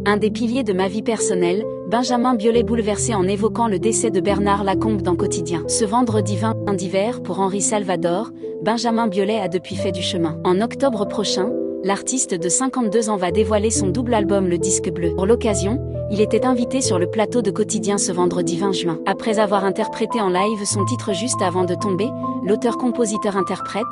Un des piliers de ma vie personnelle, Benjamin Biolay bouleversé en évoquant le décès de Bernard Lacombe dans Quotidien. Ce vendredi 20 d'hiver pour Henri Salvador, Benjamin Biolay a depuis fait du chemin. En octobre prochain, l'artiste de 52 ans va dévoiler son double album Le Disque Bleu. Pour l'occasion, il était invité sur le plateau de Quotidien ce vendredi 20 juin. Après avoir interprété en live son titre Juste avant de tomber, l'auteur-compositeur-interprète,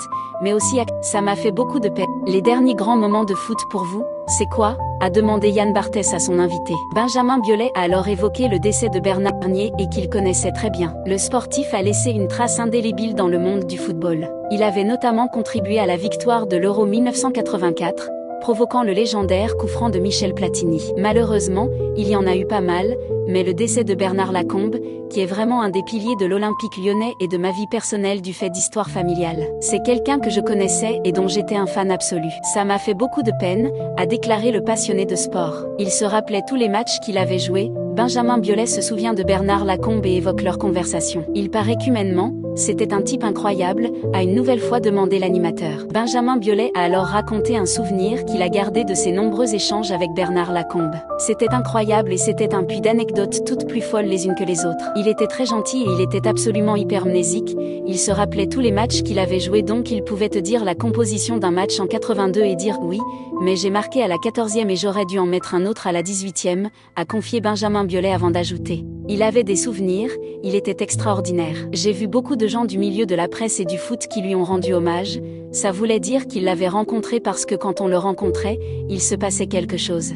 mais aussi Ça m'a fait beaucoup de peine. Les derniers grands moments de foot pour vous, c'est quoi ? A demandé Yann Barthès à son invité. Benjamin Biolay a alors évoqué le décès de Bernard Bernier et qu'il connaissait très bien. Le sportif a laissé une trace indélébile dans le monde du football. Il avait notamment contribué à la victoire de l'Euro 1984, provoquant le légendaire coup franc de Michel Platini. Malheureusement, il y en a eu pas mal, mais le décès de Bernard Lacombe, qui est vraiment un des piliers de l'Olympique lyonnais et de ma vie personnelle du fait d'histoire familiale. C'est quelqu'un que je connaissais et dont j'étais un fan absolu. Ça m'a fait beaucoup de peine, a déclaré le passionné de sport. Il se rappelait tous les matchs qu'il avait joués. Benjamin Biolay se souvient de Bernard Lacombe et évoque leur conversation. Il paraît qu'humainement, c'était un type incroyable, a une nouvelle fois demandé l'animateur. Benjamin Biolay a alors raconté un souvenir qu'il a gardé de ses nombreux échanges avec Bernard Lacombe. C'était incroyable et c'était un puits d'anecdotes toutes plus folles les unes que les autres. Il était très gentil et il était absolument hypermnésique. Il se rappelait tous les matchs qu'il avait joués, donc il pouvait te dire la composition d'un match en 82 et dire oui, mais j'ai marqué à la 14e et j'aurais dû en mettre un autre à la 18e, a confié Benjamin Biolay avant d'ajouter. Il avait des souvenirs, il était extraordinaire. J'ai vu beaucoup de gens du milieu de la presse et du foot qui lui ont rendu hommage. Ça voulait dire qu'il l'avait rencontré parce que quand on le rencontrait, il se passait quelque chose.